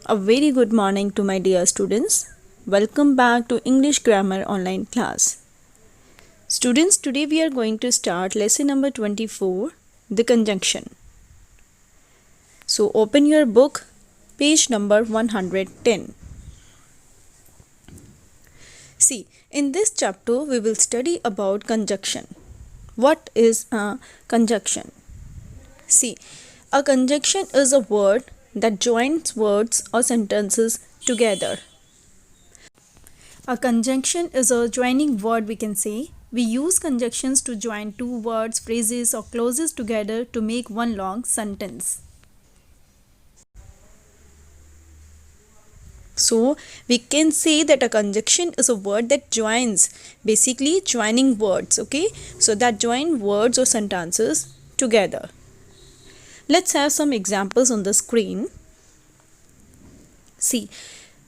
A very good morning to my dear students. Welcome back to English Grammar Online class. Students, today we are going to start lesson number 24, the conjunction. So open your book, page number 110. See, in this chapter we will study about conjunction. What is a conjunction? See, a conjunction is a word that joins words or sentences together. A conjunction is a joining word, we can say. We use conjunctions to join two words, phrases or clauses together to make one long sentence. So, we can say that a conjunction is a word that joins, basically joining words, okay? So, that join words or sentences together. Let's have some examples on the screen. See,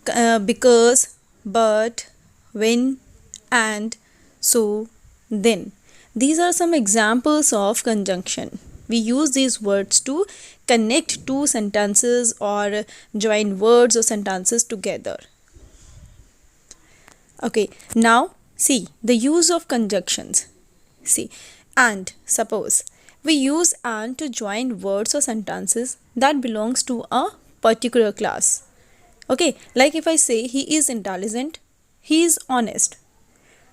because, but, when, and, so, then. These are some examples of conjunction. We use these words to connect two sentences or join words or sentences together. Okay, now see the use of conjunctions. See, and, suppose we use and to join words or sentences that belongs to a particular class. Okay, like if I say he is intelligent, he is honest.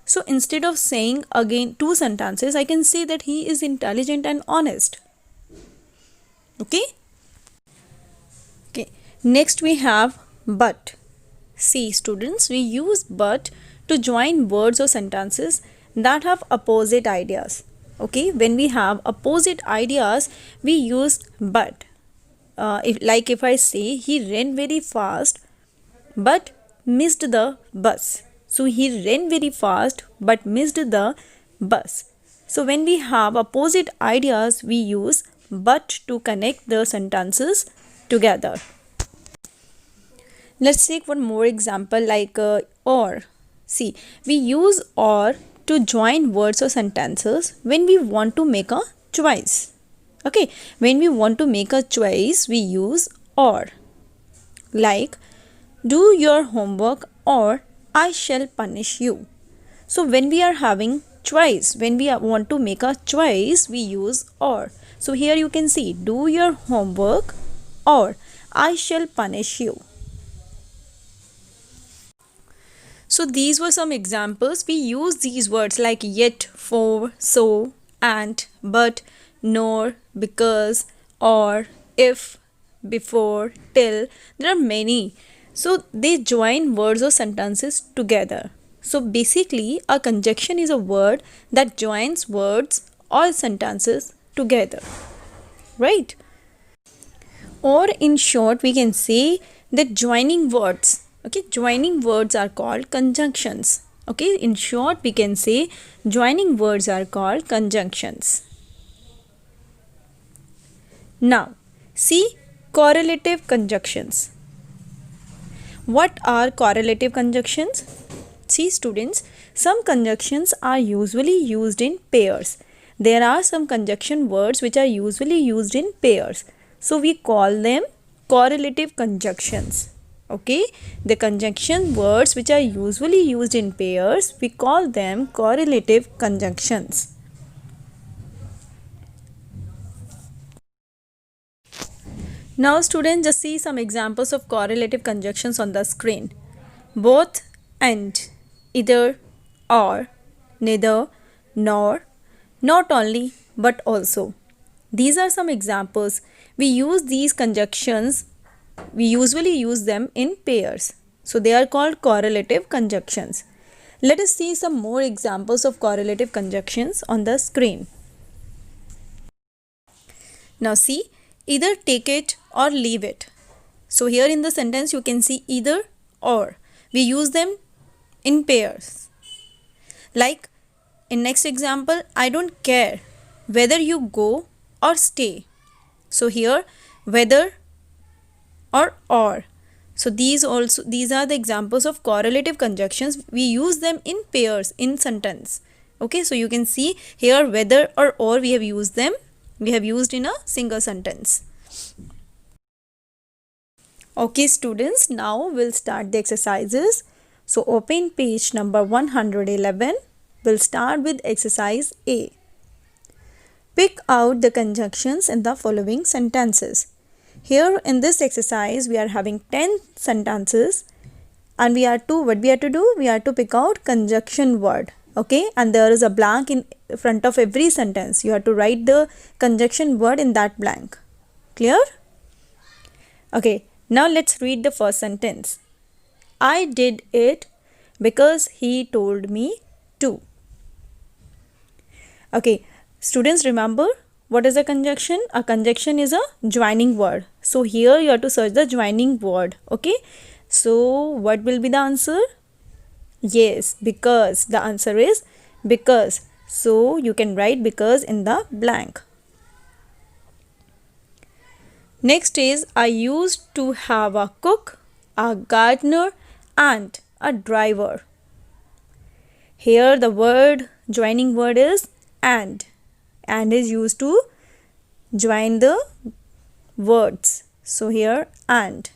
So instead of saying again two sentences, I can say that he is intelligent and honest. Okay? Okay. Next we have but. See students, we use but to join words or sentences that have opposite ideas. Okay, when we have opposite ideas, we use but. If I say he ran very fast but missed the bus. So he ran very fast but missed the bus. So when we have opposite ideas, we use but to connect the sentences together. Let's take one more example like or. See, we use or to join words or sentences when we want to make a choice. Okay, when we want to make a choice, we use or. Like, do your homework or I shall punish you. So when we are having choice, when we want to make a choice, we use or. So here you can see, do your homework or I shall punish you. So these were some examples. We use these words like yet, for, so, and, but, nor, because, or, if, before, till. There are many. So they join words or sentences together. So basically a conjunction is a word that joins words or sentences together. Right? Or in short we can say that joining words. Okay, joining words are called conjunctions. Okay, in short we can say joining words are called conjunctions. Now, see correlative conjunctions. What are correlative conjunctions? See students, some conjunctions are usually used in pairs. There are some conjunction words which are usually used in pairs. So we call them correlative conjunctions. Okay, the conjunction words which are usually used in pairs, we call them correlative conjunctions. Now students, just see some examples of correlative conjunctions on the screen. Both, and, either, or, neither, nor, not only but also. These are some examples. We use these conjunctions, we usually use them in pairs. So they are called correlative conjunctions. Let us see some more examples of correlative conjunctions on the screen. Now see, either take it or leave it. So here in the sentence you can see either or. We use them in pairs. Like in next example, I don't care whether you go or stay. So here whether or. So these are the examples of correlative conjunctions. We use them in pairs in sentence. Okay, so you can see here whether or we have used them. We have used in a single sentence. Okay students, now we'll start the exercises. So open page number 111. We'll start with exercise A. Pick out the conjunctions in the following sentences. Here in this exercise we are having 10 sentences and what we are to do? We are to pick out conjunction word. Okay, and there is a blank in front of every sentence. You have to write the conjunction word in that blank. Clear? Okay, now let's read the first sentence. I did it because he told me to. Okay, students, remember what is a conjunction? A conjunction is a joining word. So here you have to search the joining word. Okay, so what will be the answer? Yes, because. The answer is because. So you can write because in the blank. Next is, I used to have a cook, a gardener and a driver. Here the word, joining word is and is used to join the words. So here and.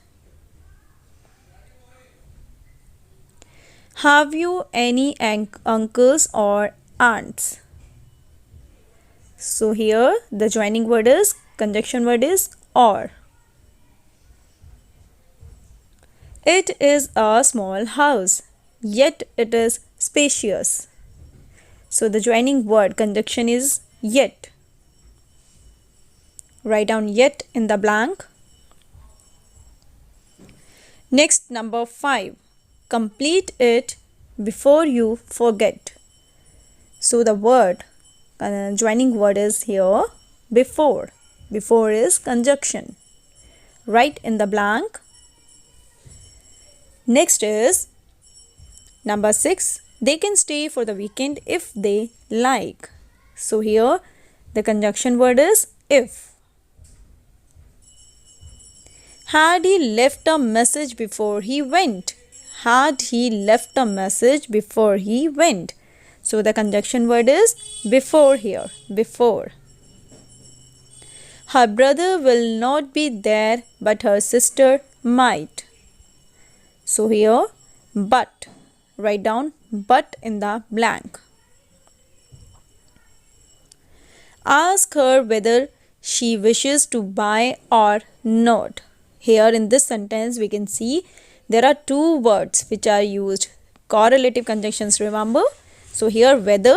Have you any uncles or aunts? So here the joining word is, conjunction word is or. It is a small house, yet it is spacious. So the joining word, conjunction is yet. Write down yet in the blank. Next, number 5. Complete it before you forget. So the word, joining word is here before. Before is conjunction. Write in the blank. Next is number 6. They can stay for the weekend if they like. So here the conjunction word is if. Had he left a message before he went? Had he left a message before he went? So the conjunction word is before here. Before. Her brother will not be there, but her sister might. So here but. Write down but in the blank. Ask her whether she wishes to buy or not. Here in this sentence we can see there are two words which are used. Correlative conjunctions, remember. So here whether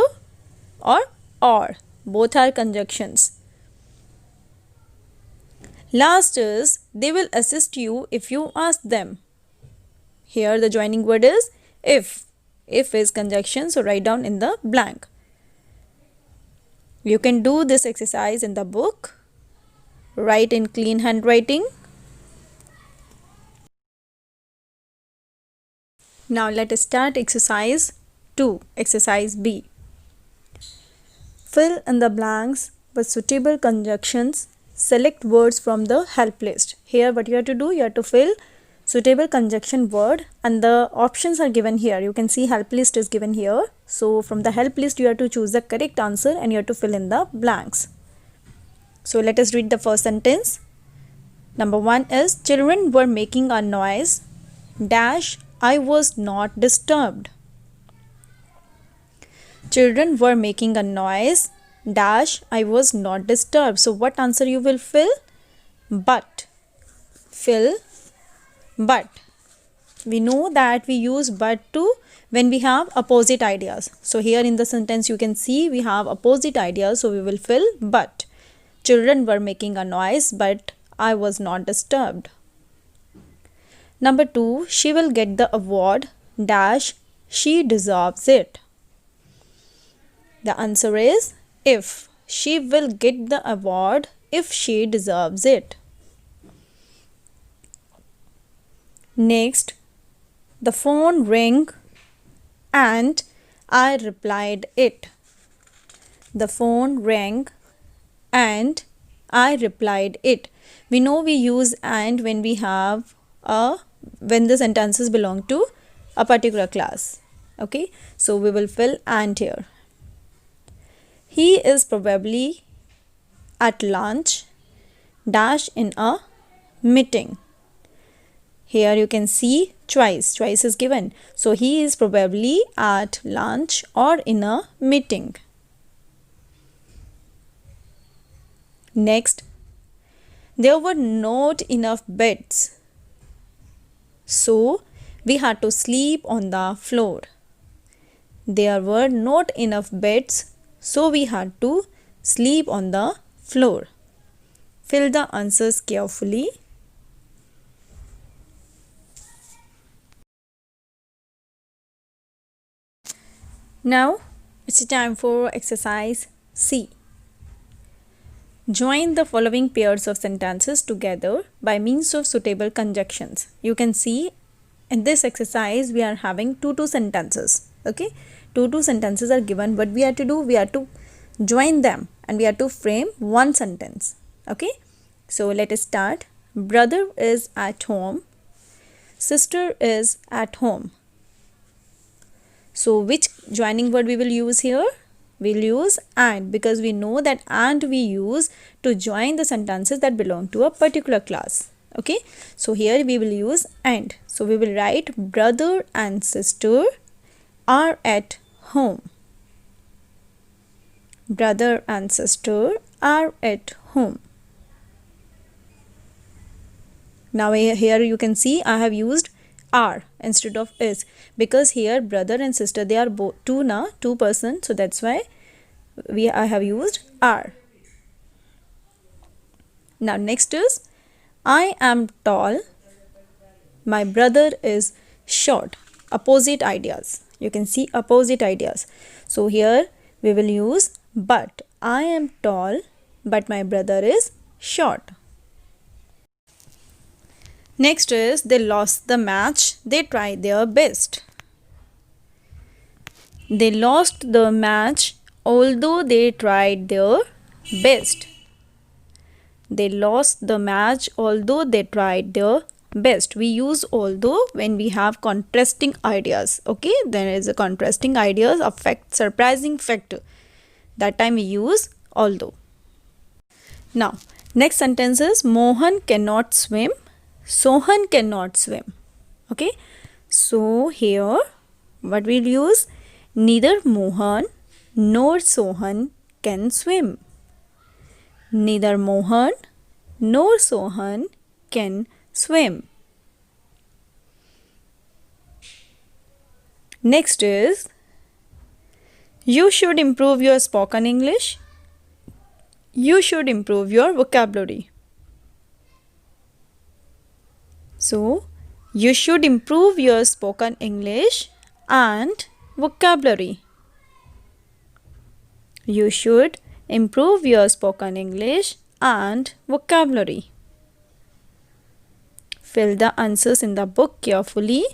or. Both are conjunctions. Last is, they will assist you if you ask them. Here the joining word is if. If is conjunction, so write down in the blank. You can do this exercise in the book. Write in clean handwriting. Now let us start exercise 2. Exercise B. Fill in the blanks with suitable conjunctions. Select words from the help list. Here what you have to do, you have to fill suitable conjunction word and the options are given here. You can see help list is given here. So from the help list you have to choose the correct answer and you have to fill in the blanks. So let us read the first sentence. Number 1 is, children were making a noise dash I was not disturbed. Children were making a noise dash I was not disturbed. So what answer you will fill? But. Fill but. We know that we use but to when we have opposite ideas. So here in the sentence you can see we have opposite ideas, so we will fill but. Children were making a noise but I was not disturbed. Number 2, she will get the award dash she deserves it. The answer is if. She will get the award if she deserves it. Next, the phone rang and I replied it. The phone rang and I replied it. We know we use and when we have when the sentences belong to a particular class. Okay, so we will fill and here. He is probably at lunch dash in a meeting. Here you can see choice is given. So he is probably at lunch or in a meeting. Next, there were not enough beds, so we had to sleep on the floor. There were not enough beds, so we had to sleep on the floor. Fill the answers carefully. Now it's time for exercise C. Join the following pairs of sentences together by means of suitable conjunctions. You can see in this exercise we are having two sentences. Okay, two sentences are given. What we have to do, we have to join them and we have to frame one sentence. Okay, so let us start. Brother is at home. Sister is at home. So which joining word we will use here? We'll use and, because we know that and we use to join the sentences that belong to a particular class. Okay, so here we will use and. So we will write brother and sister are at home. Brother and sister are at home. Now here you can see I have used are instead of is, because here brother and sister, they are both two person, so that's why I have used are. Now next is I am tall, my brother is short. Opposite ideas. You can see opposite ideas. So here we will use but. I am tall but my brother is short. Next is they lost the match, they tried their best. They lost the match although they tried their best. They lost the match although they tried their best. We use although when we have contrasting ideas. Okay, there is a contrasting ideas of fact, surprising fact. That time we use although. Now next sentence is Mohan cannot swim, Sohan cannot swim. Okay, so here what we'll use, neither Mohan nor Sohan can swim. Neither Mohan nor Sohan can swim. Next is you should improve your spoken English. You should improve your vocabulary. So, you should improve your spoken English and vocabulary. You should improve your spoken English and vocabulary. Fill the answers in the book carefully.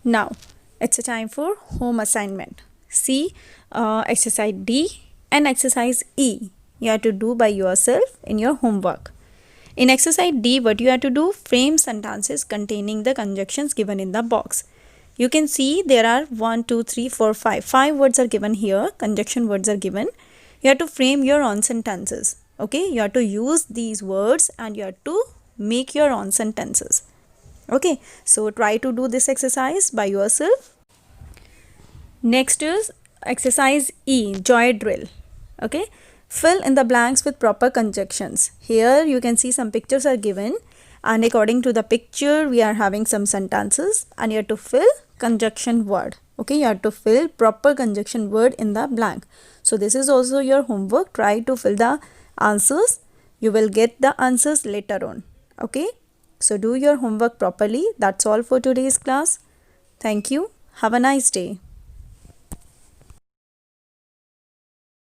Now, it's a time for home assignment. See exercise D and exercise E. You have to do by yourself in your homework. In exercise D, what you have to do, frame sentences containing the conjunctions given in the box. You can see there are 1, 2, 3, 4, 5. 5 words are given here. Conjunction words are given. You have to frame your own sentences. Okay, you have to use these words and you have to make your own sentences. Okay, so try to do this exercise by yourself. Next is exercise E, joy drill. Okay, fill in the blanks with proper conjunctions. Here you can see some pictures are given and according to the picture we are having some sentences and you have to fill conjunction word. Okay, you have to fill proper conjunction word in the blank. So this is also your homework. Try to fill the answers. You will get the answers later on. Okay, so do your homework properly. That's all for today's class. Thank you. Have a nice day.